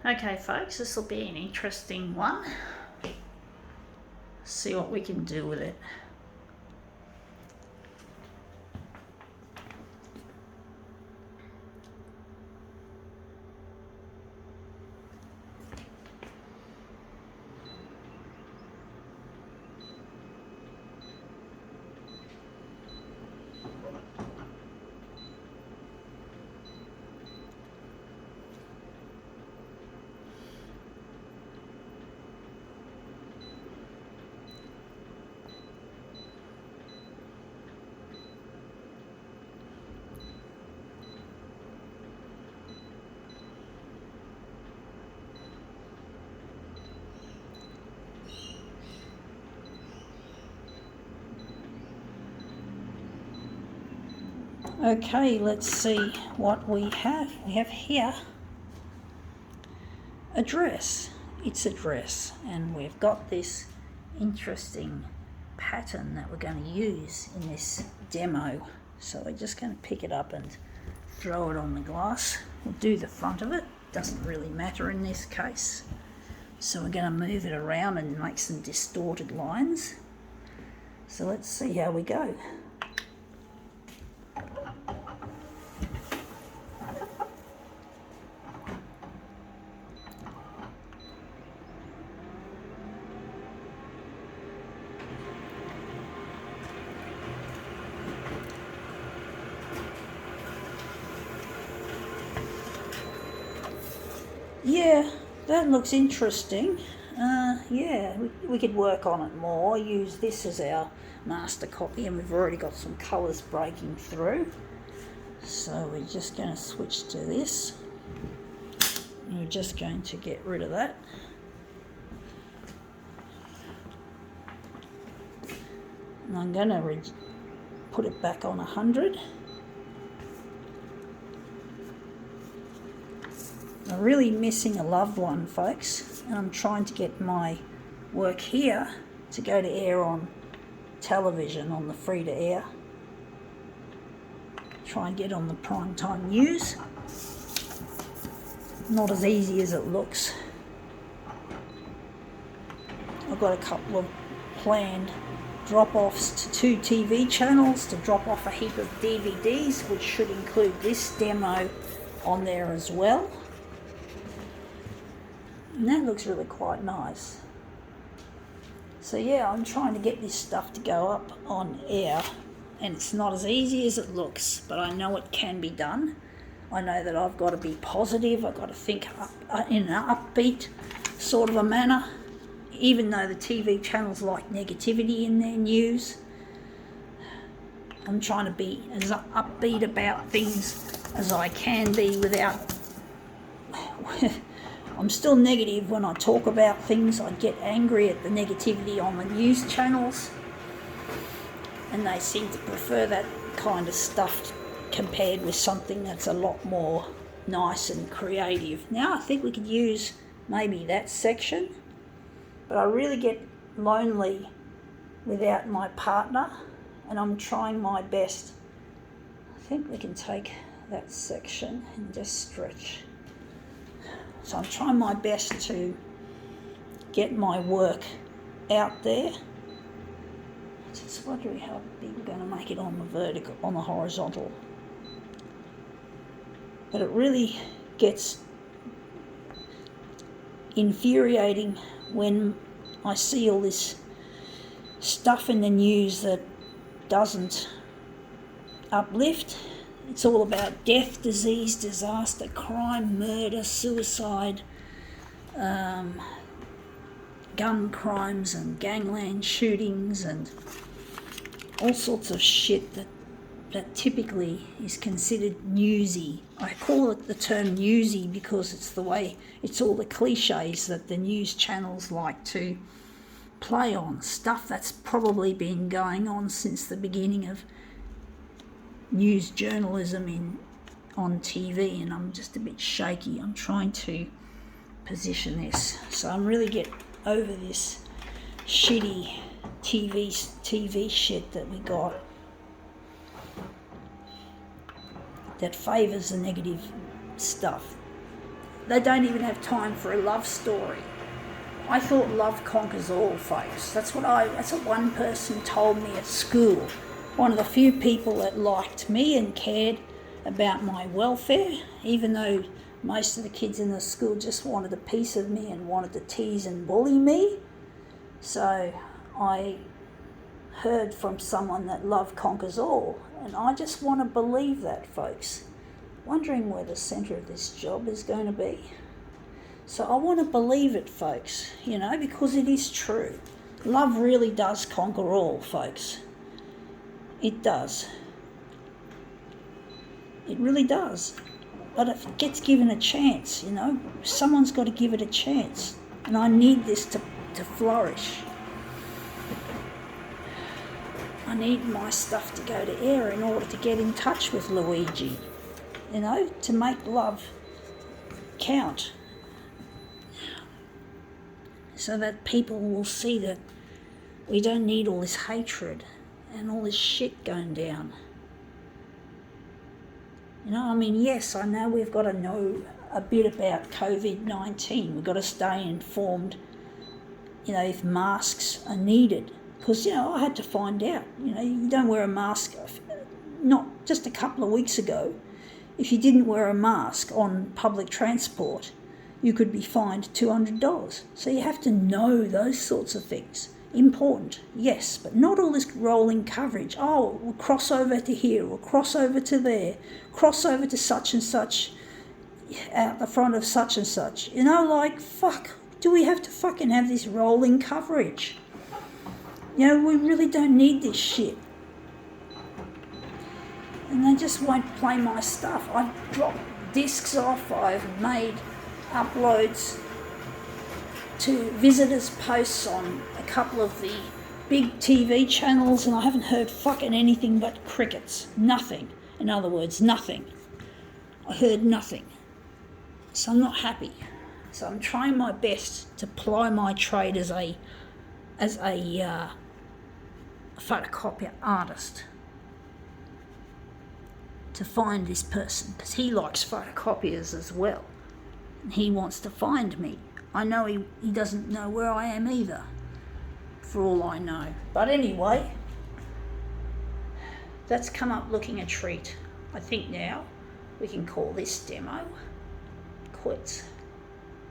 Okay folks, this will be an interesting one. See what we can do with it. Okay, let's see what we have. We have here a dress. It's a dress, and we've got this interesting pattern that we're going to use in this demo. So we're just going to pick it up and throw it on the glass. We'll do the front of it, doesn't really matter in this case. So we're going to move it around and make some distorted lines. So let's see how we go. Yeah, that looks interesting. Yeah, we could work on it more. Use this as our master copy, and we've already got some colours breaking through. So we're just going to switch to this. And we're just going to get rid of that. And I'm going to put it back on 100. I'm really missing a loved one, folks, and I'm trying to get my work here to go to air on television, on the free to air. Try and get on the primetime news. Not as easy as it looks. I've got a couple of planned drop-offs to 2 TV channels to drop off a heap of DVDs, which should include this demo on there as well. And that looks really quite nice. So yeah, I'm trying to get this stuff to go up on air, and it's not as easy as it looks, but I know it can be done. I know that I've got to be positive, I've got to think in an upbeat sort of a manner, even though the TV channels like negativity in their news. I'm trying to be as upbeat about things as I can be without... I'm still negative when I talk about things. I get angry at the negativity on the news channels, and they seem to prefer that kind of stuff compared with something that's a lot more nice and creative. Now I think we could use maybe that section, but I really get lonely without my partner, and I'm trying my best. I think we can take that section and just stretch. So I'm trying my best to get my work out there. Just wondering how big we're going to make it on the vertical, on the horizontal. But it really gets infuriating when I see all this stuff in the news that doesn't uplift. It's all about death, disease, disaster, crime, murder, suicide, gun crimes and gangland shootings and all sorts of shit that typically is considered newsy. I call it the term newsy because it's the way, it's all the cliches that the news channels like to play on. Stuff that's probably been going on since the beginning of news journalism on TV, and I'm just a bit shaky. I'm trying to position this. So I'm really get over this shitty TV shit that we got that favours the negative stuff. they don't even have time for a love story. I thought love conquers all, folks. That's what one person told me at school. One of the few people that liked me and cared about my welfare, even though most of the kids in the school just wanted a piece of me and wanted to tease and bully me. So I heard from someone that love conquers all, and I just want to believe that, folks. Wondering where the centre of this job is going to be. So I want to believe it, folks, because it is true. Love really does conquer all, folks. It does. It really does. But if it gets given a chance, someone's got to give it a chance. And I need this to flourish. I need my stuff to go to air in order to get in touch with Luigi, to make love count. So that people will see that we don't need all this hatred and all this shit going down. Yes, I know we've got to know a bit about COVID-19. We've got to stay informed, if masks are needed. Because, I had to find out, you don't wear a mask. Not just a couple of weeks ago, if you didn't wear a mask on public transport, you could be fined $200. So you have to know those sorts of things. Important, yes, but not all this rolling coverage. Oh, we'll cross over to here, we'll cross over to there, cross over to such and such, out the front of such and such. Fuck, do we have to fucking have this rolling coverage? We really don't need this shit. And they just won't play my stuff. I've dropped discs off, I've made uploads to visitors' posts on a couple of the big TV channels, and I haven't heard fucking anything but crickets. Nothing. In other words, nothing. I heard nothing. So I'm not happy. So I'm trying my best to ply my trade as a photocopier artist to find this person, because he likes photocopiers as well. And he wants to find me. I know he doesn't know where I am either, for all I know. But anyway, that's come up looking a treat. I think now we can call this demo quits.